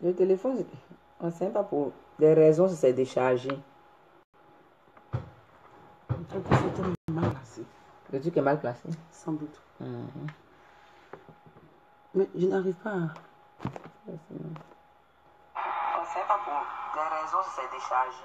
Le téléphone, on ne sait pas pour des raisons, c'est déchargé. C'était mal placé. Le truc est mal placé. Sans doute. Mais je n'arrive pas à... On ne sait pas pour des raisons, c'est déchargé.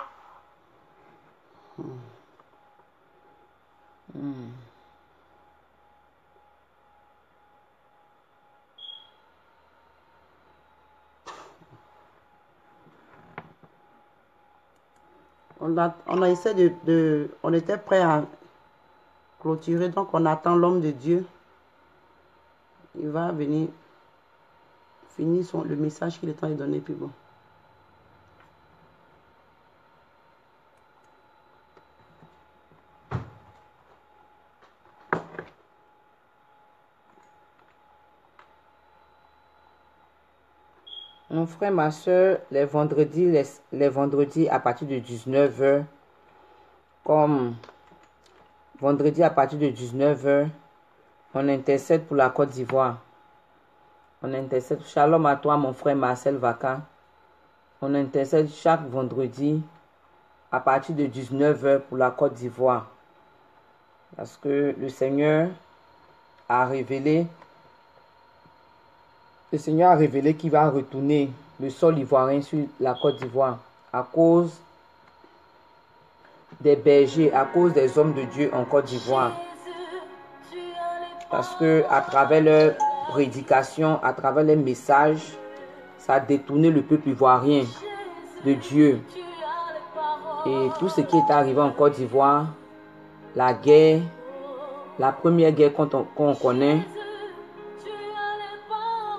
On a essayé on était prêt à clôturer, donc on attend l'homme de Dieu. Il va venir finir le message qu'il est en train de donner, puis bon. Mon frère, ma soeur, les vendredis à partir de 19h, comme vendredi à partir de 19h, on intercède pour la Côte d'Ivoire. On intercède. Shalom à toi, mon frère Marcel Vaca. On intercède chaque vendredi à partir de 19h pour la Côte d'Ivoire. Parce que le Seigneur a révélé qu'il va retourner le sol ivoirien sur la Côte d'Ivoire à cause des bergers, à cause des hommes de Dieu en Côte d'Ivoire. Parce que à travers leur prédication, à travers les messages, ça a détourné le peuple ivoirien de Dieu. Et tout ce qui est arrivé en Côte d'Ivoire, la guerre, la première guerre qu'on connaît,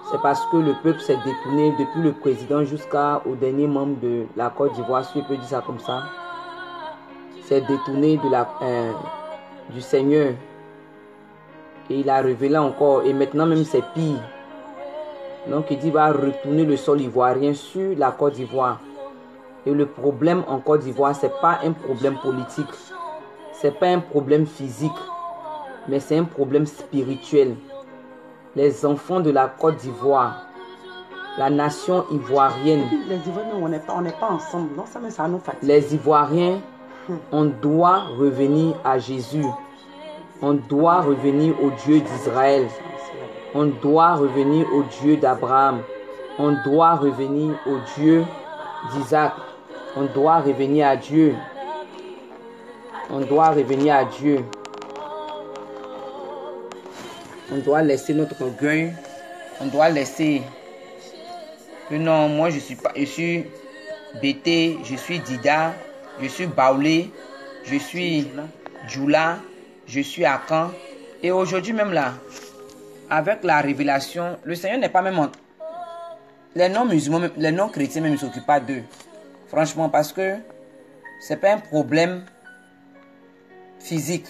c'est parce que le peuple s'est détourné depuis le président jusqu'au dernier membre de la Côte d'Ivoire, si je peux dire ça comme ça. S'est détourné du Seigneur. Et il a révélé encore, et maintenant même c'est pire. Donc il dit qu'il va retourner le sol ivoirien sur la Côte d'Ivoire. Et le problème en Côte d'Ivoire, ce n'est pas un problème politique. Ce n'est pas un problème physique. Mais c'est un problème spirituel. Les enfants de la Côte d'Ivoire, la nation ivoirienne. Les Ivoiriens, on n'est pas ensemble. Non, ça nous fatigue. Les Ivoiriens, on doit revenir à Jésus. On doit revenir au Dieu d'Israël. On doit revenir au Dieu d'Abraham. On doit revenir au Dieu d'Isaac. On doit revenir à Dieu. On doit revenir à Dieu. On doit laisser notre orgueil. On doit laisser que non, moi je suis Bété, je suis Dida, je suis Baoulé, je suis Djoula, je suis Akan. Et aujourd'hui même là, avec la révélation, le Seigneur n'est pas même en... Les non-musulmans, les non-chrétiens même ne s'occupent pas d'eux. Franchement, parce que c'est pas un problème physique.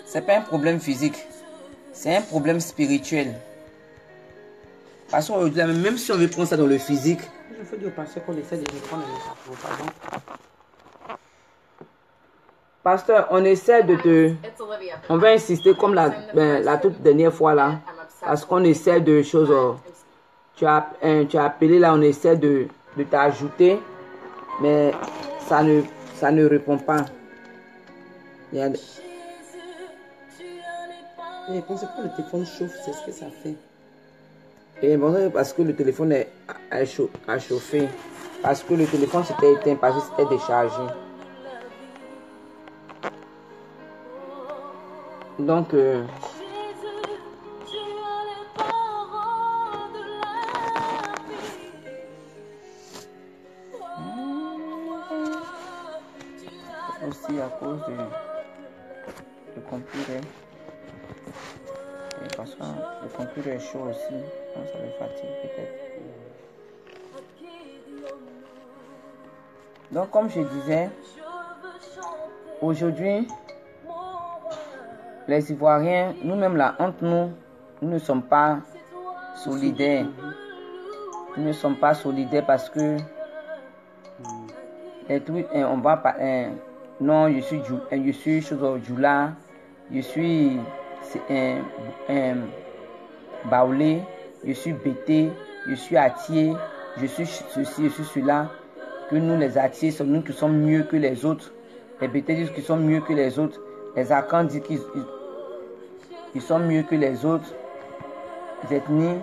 C'est pas un problème physique. C'est un problème spirituel. Parce qu'aujourd'hui, même si on veut prendre ça dans le physique... Je veux dire au pasteur qu'on essaie de reprendre les pardon. Pasteur, on essaie de te... On va insister comme la toute dernière fois là. Parce qu'on essaie de choses... Tu as appelé là, on essaie de t'ajouter. Mais ça ne répond pas. Il y a... Mais pensez pas que le téléphone chauffe, c'est ce que ça fait. Et bon, parce que le téléphone a chauffé. Parce que le téléphone s'était éteint, parce que c'était déchargé. Donc, aussi à cause du computer. Et parce que le computer est chaud aussi, donc ça le fatigue peut-être. Donc, comme je disais, Aujourd'hui, les Ivoiriens, nous-mêmes là, entre nous, nous ne sommes pas solidaires. Nous ne sommes pas solidaires parce que les trucs, on va pas. Non, je suis Djoula, je suis Baoulé, je suis Bété, je suis Atier, je suis ceci, je suis cela. Que nous, les Atiers, sommes nous qui sommes mieux que les autres. Les Bété disent qu'ils sont mieux que les autres. Les Akans disent qu'ils sont mieux que les autres ethnies.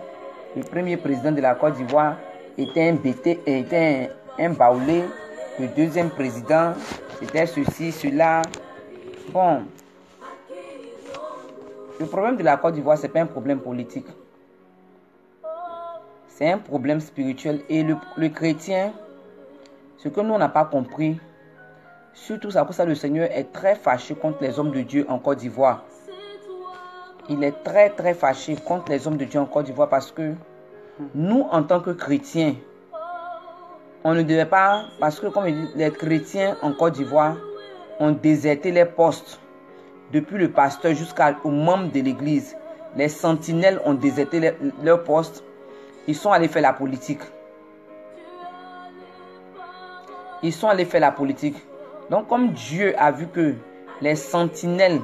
Le premier président de la Côte d'Ivoire était un Bété, était un Baoulé. Le deuxième président, c'était ceci, cela. Bon. Le problème de la Côte d'Ivoire, ce n'est pas un problème politique. C'est un problème spirituel. Et le chrétien, ce que nous, on n'a pas compris, surtout ça, pour ça, le Seigneur est très fâché contre les hommes de Dieu en Côte d'Ivoire. Il est très, très fâché contre les hommes de Dieu en Côte d'Ivoire parce que nous, en tant que chrétiens, on ne devait pas, parce que comme il dit, les chrétiens en Côte d'Ivoire ont déserté les postes. Depuis le pasteur jusqu'aux membres de l'église, les sentinelles ont déserté leurs postes. Ils sont allés faire la politique. Ils sont allés faire la politique. Donc comme Dieu a vu que les sentinelles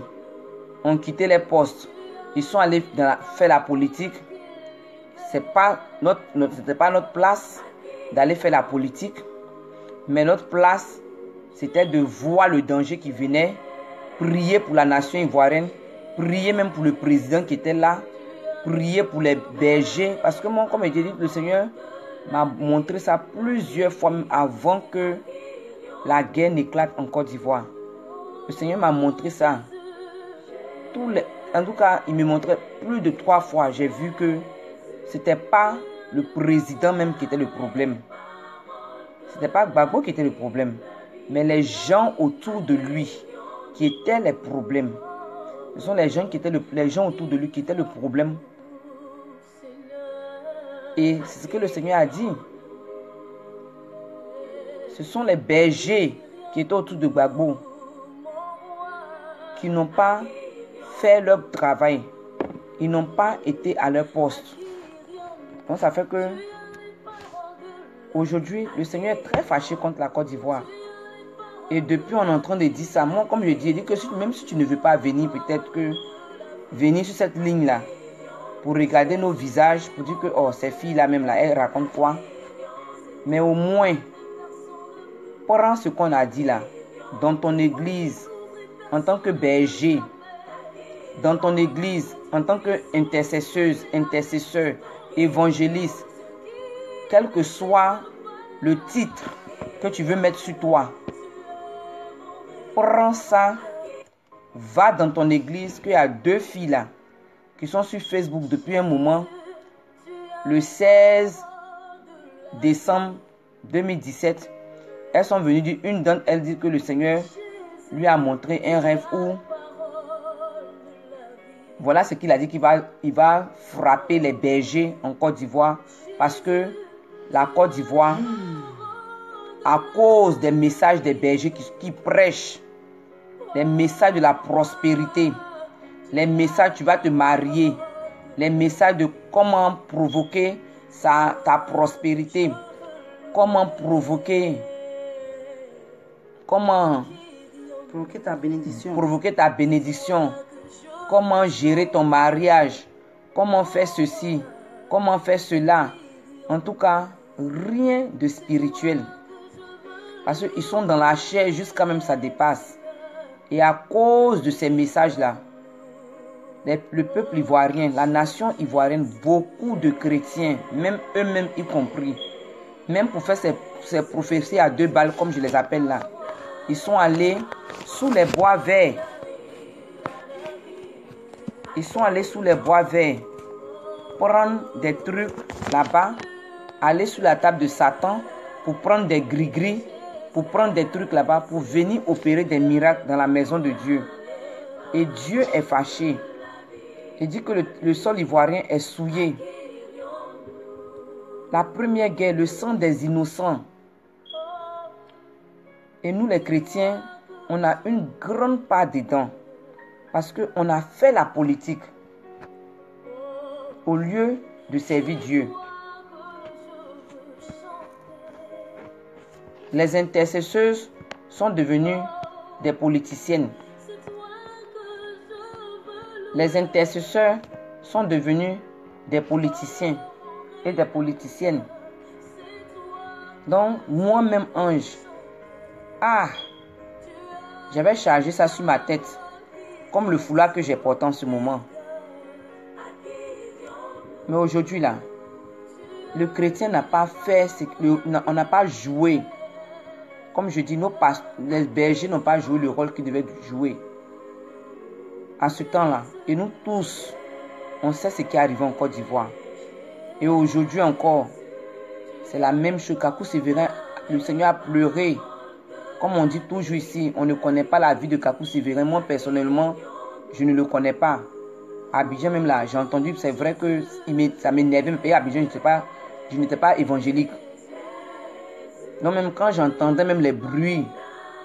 ont quitté les postes, ils sont allés faire la politique. C'était pas notre place d'aller faire la politique. Mais notre place, c'était de voir le danger qui venait, prier pour la nation ivoirienne, prier même pour le président qui était là, prier pour les bergers. Parce que moi, comme je dis, le Seigneur m'a montré ça plusieurs fois même avant que la guerre n'éclate en Côte d'Ivoire. Le Seigneur m'a montré ça. En tout cas, il me montrait plus de 3 fois. J'ai vu que ce n'était pas le président même qui était le problème. Ce n'était pas Gbagbo qui était le problème. Mais les gens autour de lui qui étaient les problèmes. Ce sont les gens autour de lui qui étaient le problème. Et c'est ce que le Seigneur a dit. Ce sont les bergers qui étaient autour de Gbagbo qui n'ont pas fait leur travail. Ils n'ont pas été à leur poste. Donc ça fait que aujourd'hui, le Seigneur est très fâché contre la Côte d'Ivoire. Et depuis, on est en train de dire ça. Moi, comme je dis, il dit que même si tu ne veux pas venir, peut-être que venir sur cette ligne-là pour regarder nos visages, pour dire que oh, ces filles-là même là, elles racontent quoi. Mais au moins, prends ce qu'on a dit là, dans ton église, en tant que berger, dans ton église, en tant qu'intercesseuse, intercesseur, évangéliste, quel que soit le titre que tu veux mettre sur toi, prends ça, va dans ton église, qu'il y a 2 filles là, qui sont sur Facebook depuis un moment, le 16 décembre 2017, elles sont venues dire, une d'entre elles dit que le Seigneur lui a montré un rêve où, voilà ce qu'il a dit, qu'il va frapper les bergers en Côte d'Ivoire, parce que la Côte d'Ivoire, à cause des messages des bergers qui prêchent, les messages de la prospérité, les messages tu vas te marier, les messages de comment provoquer ta prospérité, comment provoquer ta bénédiction, comment gérer ton mariage, comment faire ceci, comment faire cela. En tout cas, rien de spirituel. Parce qu'ils sont dans la chair jusqu'à même ça dépasse. Et à cause de ces messages-là, le peuple ivoirien, la nation ivoirienne, beaucoup de chrétiens, même eux-mêmes y compris, même pour faire ces prophéties à 2 balles, comme je les appelle là, ils sont allés sous les bois verts. Ils sont allés sous les bois verts, prendre des trucs là-bas, aller sur la table de Satan pour prendre des gris-gris, pour prendre des trucs là-bas, pour venir opérer des miracles dans la maison de Dieu. Et Dieu est fâché. Il dit que le sol ivoirien est souillé. La première guerre, le sang des innocents. Et nous les chrétiens, on a une grande part dedans. Parce qu'on a fait la politique au lieu de servir Dieu. Les intercesseuses sont devenues des politiciennes. Les intercesseurs sont devenus des politiciens et des politiciennes. Donc, moi-même, ange, j'avais chargé ça sur ma tête, comme le foulard que j'ai porté en ce moment. Mais aujourd'hui, là, le chrétien n'a pas fait, on n'a pas joué. Comme je dis, les bergers n'ont pas joué le rôle qu'ils devaient jouer à ce temps-là. Et nous tous, on sait ce qui est arrivé en Côte d'Ivoire. Et aujourd'hui encore, c'est la même chose. Kakou Sévérin, le Seigneur a pleuré. Comme on dit toujours ici, on ne connaît pas la vie de Kakou Sévérin. Moi, personnellement, je ne le connais pas. À Abidjan, même là, j'ai entendu, c'est vrai que ça m'énervait. Mais à Abidjan, je n'étais pas évangélique. Donc, même quand j'entendais même les bruits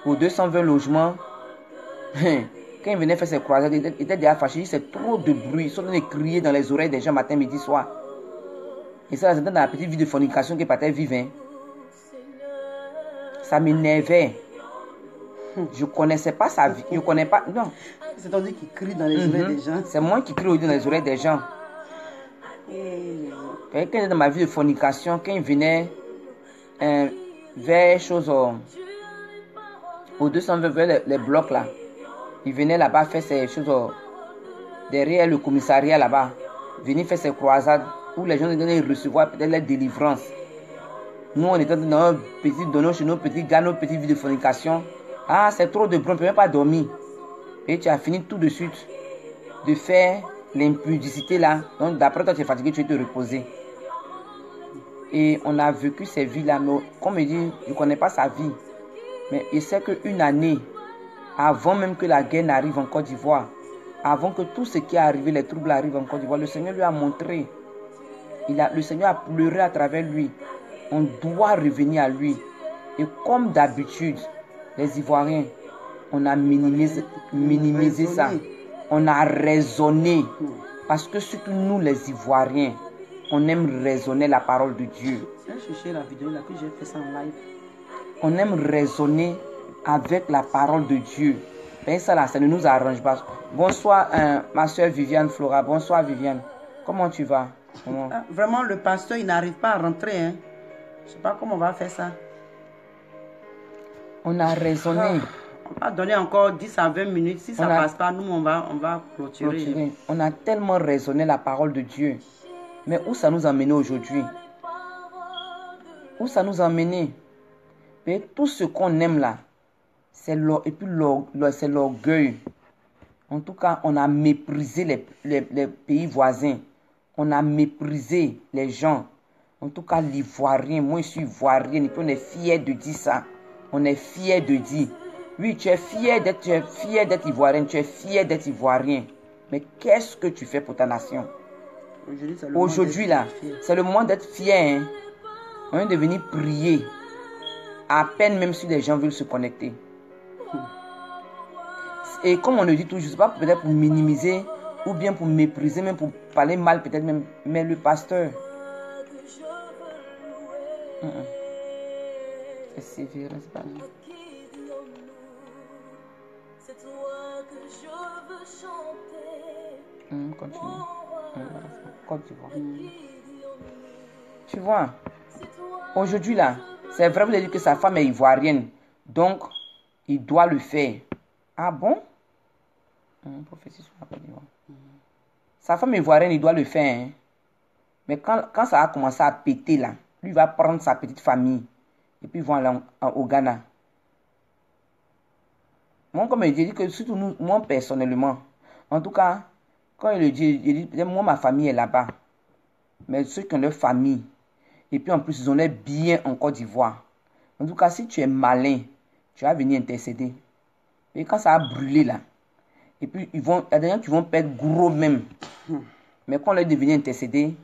aux 220 logements, quand il venait faire ses croisades, il était déjà fâché. Il dit, c'est trop de bruit. Ils sont en train de crier dans les oreilles des gens matin, midi, soir. Et ça, c'était dans la petite vie de fornication qu'il partait vivre. Hein. Ça m'énervait. Je ne connaissais pas sa vie. Je ne connais pas. Non. C'est-à-dire qu'il crie dans les oreilles des gens. C'est moi qui crie dans les oreilles des gens. Quand il était dans ma vie de fornication, quand il venait vers choses au 220, vers les blocs là, il venait là-bas faire ses choses derrière le commissariat là-bas. Venir faire ses croisades où les gens devaient recevoir peut-être la délivrance. Nous, on était dans nos petits donos chez nos petits gars, nos petites vies de fornication. Ah, c'est trop de bruit, on ne peut même pas dormir. Et tu as fini tout de suite de faire l'impudicité là. Donc, d'après toi, tu es fatigué, tu vas te reposer. Et on a vécu ces vies-là. Mais comme il dit, je ne connais pas sa vie. Mais il sait qu'une année, avant même que la guerre n'arrive en Côte d'Ivoire, avant que tout ce qui est arrivé, les troubles arrivent en Côte d'Ivoire, le Seigneur lui a montré. Le Seigneur a pleuré à travers lui. On doit revenir à lui. Et comme d'habitude, les Ivoiriens, on a minimisé ça. On a raisonné. Parce que surtout nous, les Ivoiriens, on aime raisonner la parole de Dieu. J'ai cherché la vidéo là que j'ai fait ça en live. On aime raisonner avec la parole de Dieu. Mais ça là, ça ne nous arrange pas. Bonsoir, ma soeur Viviane Flora. Bonsoir Viviane. Comment tu vas? Vraiment, le pasteur, il n'arrive pas à rentrer. Hein. Je ne sais pas comment on va faire ça. On a raisonné. On va donner encore 10 à 20 minutes. Si ça ne passe pas, nous, on va clôturer. On a tellement raisonné la parole de Dieu. Mais où ça nous a mené aujourd'hui? Où ça nous a mené? Et tout ce qu'on aime là, c'est l'orgueil. En tout cas, on a méprisé les pays voisins. On a méprisé les gens. En tout cas, l'Ivoirien, moi je suis Ivoirien, et puis on est fiers de dire ça. On est fiers de dire, oui, tu es fier d'être Ivoirien, tu es fier d'être Ivoirien. Mais qu'est-ce que tu fais pour ta nation? Aujourd'hui, là, c'est le moment d'être fier. Hein? On vient de venir prier. À peine même si les gens veulent se connecter. Et comme on le dit toujours, c'est pas peut-être pour minimiser ou bien pour mépriser, même pour parler mal peut-être même, mais le pasteur. C'est sévère, c'est pas bien. Continue. Tu vois, aujourd'hui là, c'est vrai, vous avez dit que sa femme est ivoirienne, donc il doit le faire. Ah bon? Prophétie sur la Côte d'Ivoire. Sa femme est ivoirienne, il doit le faire. Hein? Mais quand ça a commencé à péter là, lui va prendre sa petite famille et puis ils vont aller au Ghana. Moi, comme il dit que surtout nous, moi personnellement, en tout cas, quand il le dit, il dit, moi ma famille est là-bas. Mais ceux qui ont leur famille, et puis en plus ils ont l'air bien en Côte d'Ivoire. En tout cas, si tu es malin, tu vas venir intercéder. Et quand ça a brûlé là, et puis il y a des gens qui vont perdre gros même. Mais quand on leur dit de venir intercéder,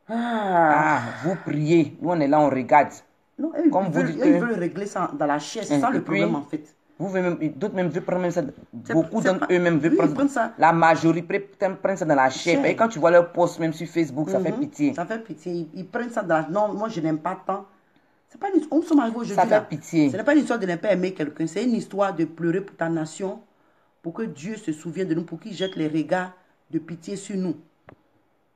vous priez, nous on est là, on regarde. Non, ils veulent régler ça dans la chair, c'est ça le problème en fait. D'autres même veulent prendre même ça. Beaucoup c'est d'entre pas- eux-même veulent oui, prendre prendre ça. La majorité prennent ça dans la chair. Et quand tu vois leur post même sur Facebook, ça fait pitié. Ça fait pitié. Ils prennent ça dans la... Non, moi, je n'aime pas tant. C'est pas une... On sommes arrivés aujourd'hui. Ça fait là. pitié. Ce n'est pas une histoire de ne pas aimer quelqu'un. C'est une histoire de pleurer pour ta nation. Pour que Dieu se souvienne de nous. Pour qu'il jette les regards de pitié sur nous.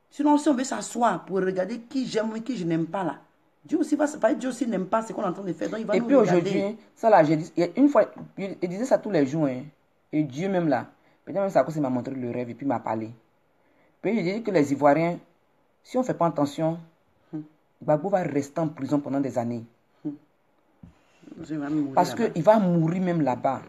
Sinon, si on veut s'asseoir pour regarder qui j'aime ou qui je n'aime pas là. Dieu aussi va se parler. Dieu aussi n'aime pas ce qu'on est en train de faire. Donc, il va Et nous puis regarder. aujourd'hui, ça là, j'ai dit, une fois, il disait ça tous les jours. Hein. Et Dieu même là, peut-être même ça il m'a montré le rêve et puis il m'a parlé. Puis il dit que les Ivoiriens, si on ne fait pas attention, Gbagbo va rester en prison pendant des années. Parce qu'il va mourir même là-bas.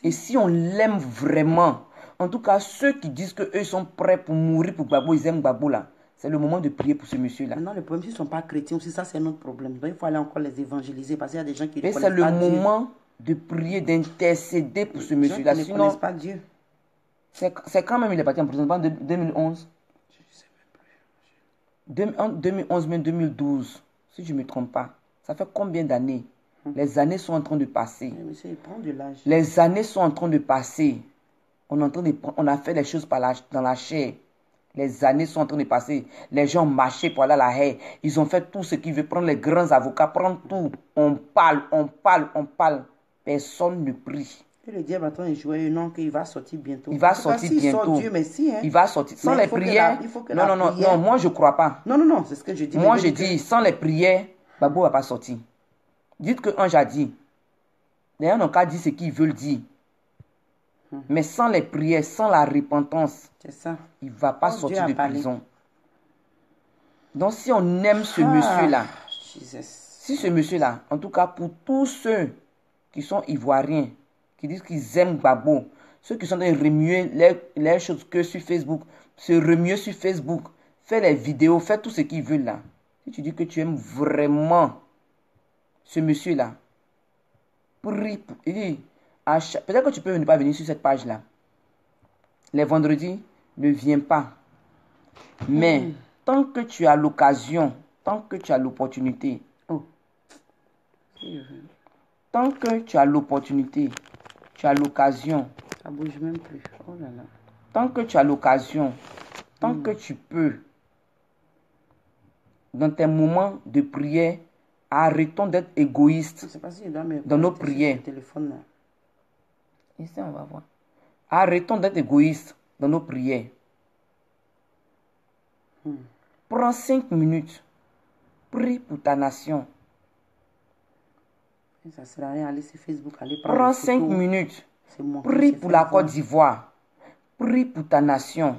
Et si on l'aime vraiment, en tout cas, ceux qui disent qu'eux sont prêts pour mourir pour Gbagbo, ils aiment Gbagbo là. C'est le moment de prier pour ce monsieur-là. Maintenant, le problème, s'ils ne sont pas chrétiens aussi, ça c'est un autre problème. Donc, il faut aller encore les évangéliser parce qu'il y a des gens qui ne connaissent pas Dieu. Et c'est le moment de prier, d'intercéder pour ce monsieur-là. Sinon, ne connaissent pas Dieu. C'est quand même il est parti en prison en 2011. En 2011, même 2012, si je ne me trompe pas. Ça fait combien d'années? Les années sont en train de passer. Monsieur, il prend de l'âge. Les années sont en train de passer. On a fait les choses dans la chair. Les années sont en train de passer. Les gens ont marché pour aller à la haie. Ils ont fait tout ce qu'ils veulent. Prendre les grands avocats, prendre tout. On parle. Personne ne prie. Et le diable attend et jouer non qu'il va sortir bientôt. Il va sortir bientôt. Sort Dieu, merci, hein. Il va sortir. Sans les prières. Non, moi je ne crois pas. Non, c'est ce que je dis. Moi je dis, sans les prières, Gbagbo ne va pas sortir. Dites que Ange a dit. D'ailleurs, on n'a qu'à dire ce qu'ils veulent dire. Mais sans les prières, sans la repentance, il ne va pas sortir de prison. Donc si on aime ce monsieur-là, si ce monsieur-là, en tout cas pour tous ceux qui sont ivoiriens, qui disent qu'ils aiment Gbagbo, ceux qui sont en train de remuer les choses que sur Facebook, se remuer sur Facebook, faire les vidéos, faire tout ce qu'ils veulent là. Si tu dis que tu aimes vraiment ce monsieur-là, prie. Il dit, peut-être que tu peux ne pas venir sur cette page-là. Les vendredis, ne viens pas. Mais tant que tu as l'occasion, tant que tu as l'opportunité, tant que tu as l'opportunité, tu as l'occasion. Ça bouge même plus. Oh là là. Tant que tu as l'occasion, tant que tu peux, dans tes moments de prière, arrêtons d'être égoïstes dans nos prières. Ici, on va voir. Arrêtons d'être égoïstes dans nos prières. Prends 5 minutes. Prie pour ta nation. Ça sert à rien aller sur Facebook. Prends 5 minutes. Prie pour la Côte d'Ivoire. Prie pour ta nation.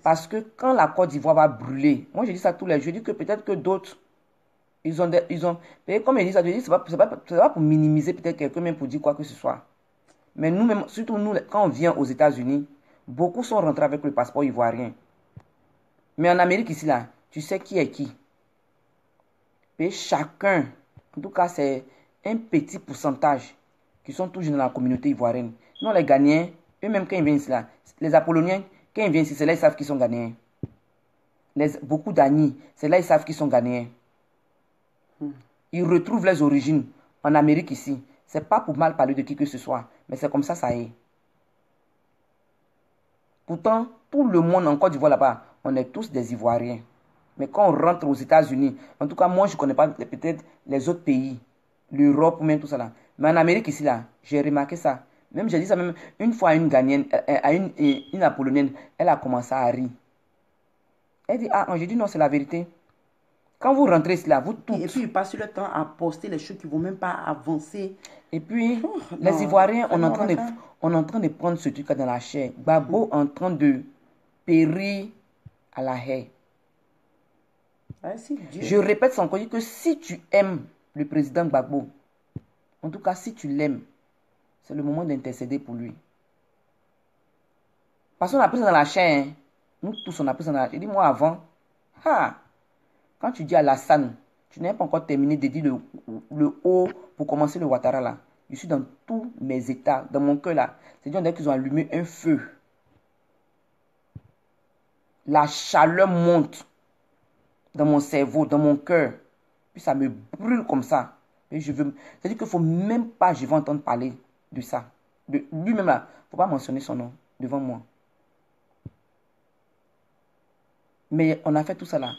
Parce que quand la Côte d'Ivoire va brûler, moi je dis ça tous les jours, je dis que peut-être que d'autres, ils ont, comme ils disent ça, je dis c'est pas pour minimiser peut-être quelqu'un même pour dire quoi que ce soit. Mais nous-mêmes, surtout nous, quand on vient aux États-Unis, beaucoup sont rentrés avec le passeport ivoirien. Mais en Amérique ici, là, tu sais qui est qui. Et chacun, en tout cas c'est un petit pourcentage qui sont toujours dans la communauté ivoirienne. Non, les Ghanéens, eux-mêmes quand ils viennent ici, là, les Apolloniens, quand ils viennent ici, c'est là ils savent qu'ils sont Ghanéens. Beaucoup d'amis, c'est là ils savent qu'ils sont Ghanéens. Ils retrouvent les origines en Amérique ici. C'est pas pour mal parler de qui que ce soit, mais c'est comme ça, ça est. Pourtant, tout le monde en Côte d'Ivoire là-bas, on est tous des Ivoiriens. Mais quand on rentre aux États-Unis, en tout cas, moi, je ne connais pas peut-être les autres pays, l'Europe ou même tout ça là. Mais en Amérique ici, là, j'ai remarqué ça. Même, j'ai dit ça même une fois à une Ghanéenne, à une Apollonienne, elle a commencé à rire. Elle dit, ah, j'ai dit non, c'est la vérité. Quand vous rentrez ici, là, vous toutes. Et puis, ils passent le temps à poster les choses qui ne vont même pas avancer. Et puis, les Ivoiriens, on est en train de prendre ce truc-là dans la chair. Gbagbo en train de périr à la haie. Je répète sans dire que si tu aimes le président Gbagbo, en tout cas, si tu l'aimes, c'est le moment d'intercéder pour lui. Parce qu'on a pris ça dans la chair. Hein. Nous tous, on a pris ça dans la chair. Dis-moi avant. Quand tu dis à Alassane, tu n'as pas encore terminé de dire le haut pour commencer le Ouattara là. Je suis dans tous mes états, dans mon cœur là. C'est-à-dire qu'ils ont allumé un feu. La chaleur monte dans mon cerveau, dans mon cœur. Puis ça me brûle comme ça. Et c'est-à-dire qu'il ne faut même pas, je vais entendre parler de ça. Lui-même là, il ne faut pas mentionner son nom devant moi. Mais on a fait tout ça là.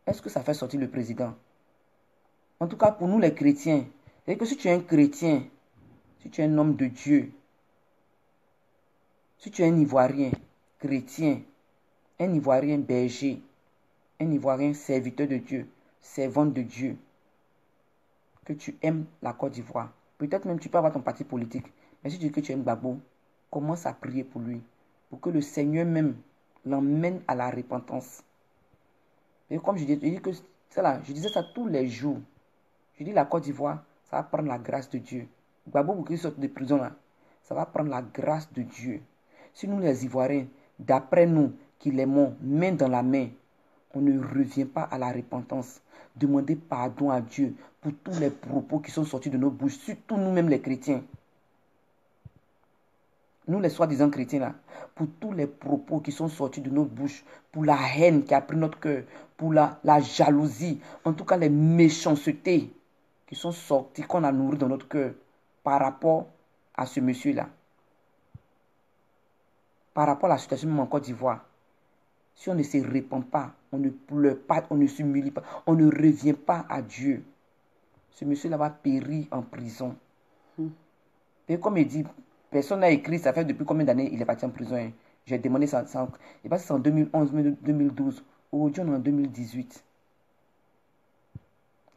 Est-ce que ça fait sortir le président? En tout cas, pour nous les chrétiens, c'est que si tu es un chrétien, si tu es un homme de Dieu, si tu es un Ivoirien chrétien, un Ivoirien berger, un Ivoirien serviteur de Dieu, servante de Dieu, que tu aimes la Côte d'Ivoire, peut-être même tu peux avoir ton parti politique, mais si tu dis que tu aimes Gbagbo, commence à prier pour lui, pour que le Seigneur même l'emmène à la repentance. Et comme je disais ça tous les jours. Je dis la Côte d'Ivoire, ça va prendre la grâce de Dieu. Gbagbo, pour qu'il sorte de prison là, ça va prendre la grâce de Dieu. Si nous les Ivoiriens, d'après nous, qui l'aimons main dans la main, on ne revient pas à la repentance, demander pardon à Dieu pour tous les propos qui sont sortis de nos bouches, surtout nous-mêmes les chrétiens. Nous les soi-disant chrétiens là, pour tous les propos qui sont sortis de nos bouches, pour la haine qui a pris notre cœur, pour la jalousie, en tout cas les méchancetés qui sont sorties, qu'on a nourries dans notre cœur par rapport à ce monsieur-là. Par rapport à la situation en Côte d'Ivoire. Si on ne se répand pas, on ne pleure pas, on ne s'humilie pas, on ne revient pas à Dieu, ce monsieur-là va périr en prison. Et comme il dit, personne n'a écrit, ça fait depuis combien d'années il est parti en prison. Hein? J'ai demandé ça, il est passé en 2011, 2012. Aujourd'hui, on est en 2018.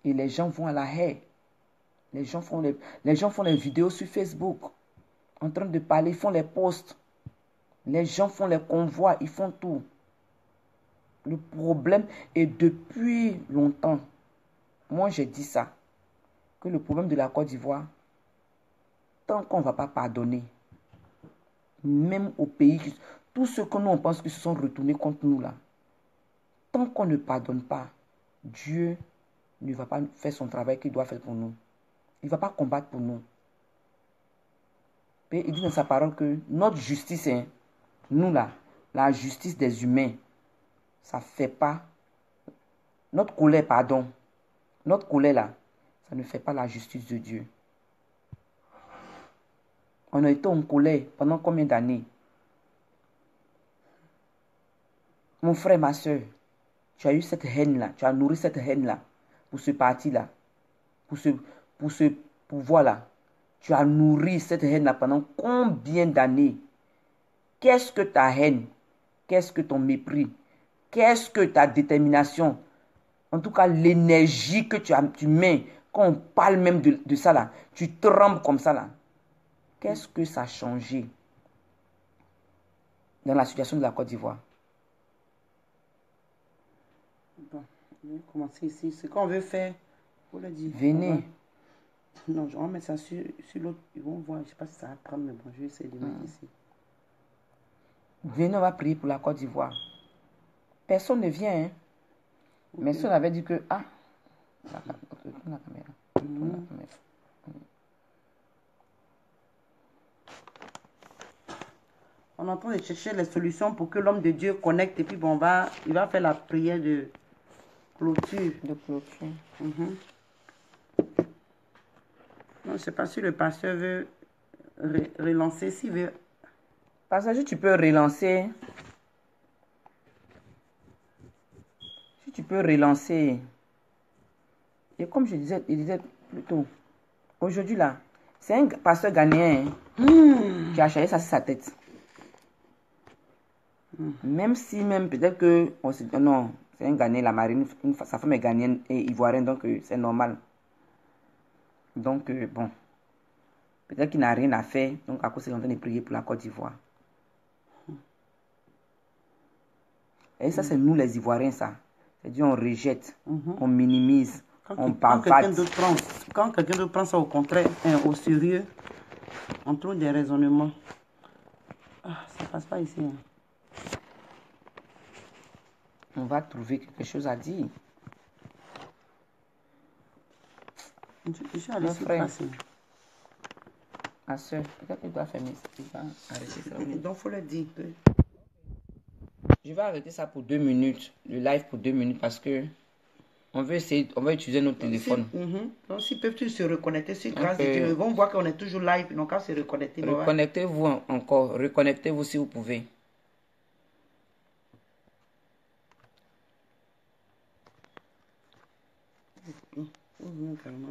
Et les gens vont à la haie. Les gens font les vidéos sur Facebook, en train de parler, ils font les posts. Les gens font les convois, ils font tout. Le problème est depuis longtemps. Moi, j'ai dit ça. Que le problème de la Côte d'Ivoire, tant qu'on ne va pas pardonner, même au pays, tous ceux que nous on pense qu'ils se sont retournés contre nous là, tant qu'on ne pardonne pas, Dieu ne va pas faire son travail qu'il doit faire pour nous. Il ne va pas combattre pour nous. Et il dit dans sa parole que notre justice, hein, nous là, la justice des humains, ça ne fait pas, notre colère, pardon, notre colère là, ça ne fait pas la justice de Dieu. On a été en colère pendant combien d'années? Mon frère, ma soeur, tu as eu cette haine-là, tu as nourri cette haine-là pour ce parti-là, pour ce pouvoir-là. Tu as nourri cette haine-là pendant combien d'années? Qu'est-ce que ta haine? Qu'est-ce que ton mépris? Qu'est-ce que ta détermination? En tout cas, l'énergie que tu mets, quand on parle même de ça là, tu trembles comme ça là. Qu'est-ce que ça a changé dans la situation de la Côte d'Ivoire? Bon, je vais commencer ici. Ce qu'on veut faire, vous le dites. Venez. Non, on va mettre ça sur l'autre. Ils vont voir. Je ne sais pas si ça va prendre, mais bon, je vais essayer de mettre ici. Venez, on va prier pour la Côte d'Ivoire. Personne ne vient. Hein? Okay. Mais si on avait dit que... Ah, la caméra. La caméra. On est en train de chercher les solutions pour que l'homme de Dieu connecte. Et puis, bon, il va faire la prière de clôture. Non, je ne sais pas si le pasteur veut relancer. S'il veut... Pasteur, si tu peux relancer... Si tu peux relancer... Et comme il disait plus tôt, aujourd'hui là, c'est un pasteur ghanéen qui a chargé ça sur sa tête. Même si peut-être que non, c'est un Ghanéen, la marine, sa femme est ghanéenne et ivoirienne, donc c'est normal. Donc bon, peut-être qu'il n'a rien à faire, donc à cause il est en train de prier pour la Côte d'Ivoire. Et ça c'est nous les Ivoiriens ça. C'est-à-dire on rejette, on minimise, on bavate. Quand quelqu'un d'autre prend ça au contraire, au sérieux, on trouve des raisonnements. Ah, ça passe pas ici. Hein. On va trouver quelque chose à dire. Je suis allé sur place. Ma soeur, peut-être qu'il doit fermer ça. Il va arrêter ça. Donc, il faut le dire. Je vais arrêter ça pour 2 minutes. Le live pour 2 minutes parce que On veut essayer, on va utiliser notre téléphone. Donc, s'ils peuvent tous se reconnecter, si grâce de Dieu, ils vont voir qu'on est toujours live, ils n'ont qu'à se reconnecter. Reconnectez-vous encore, reconnectez-vous si vous pouvez. Carrément,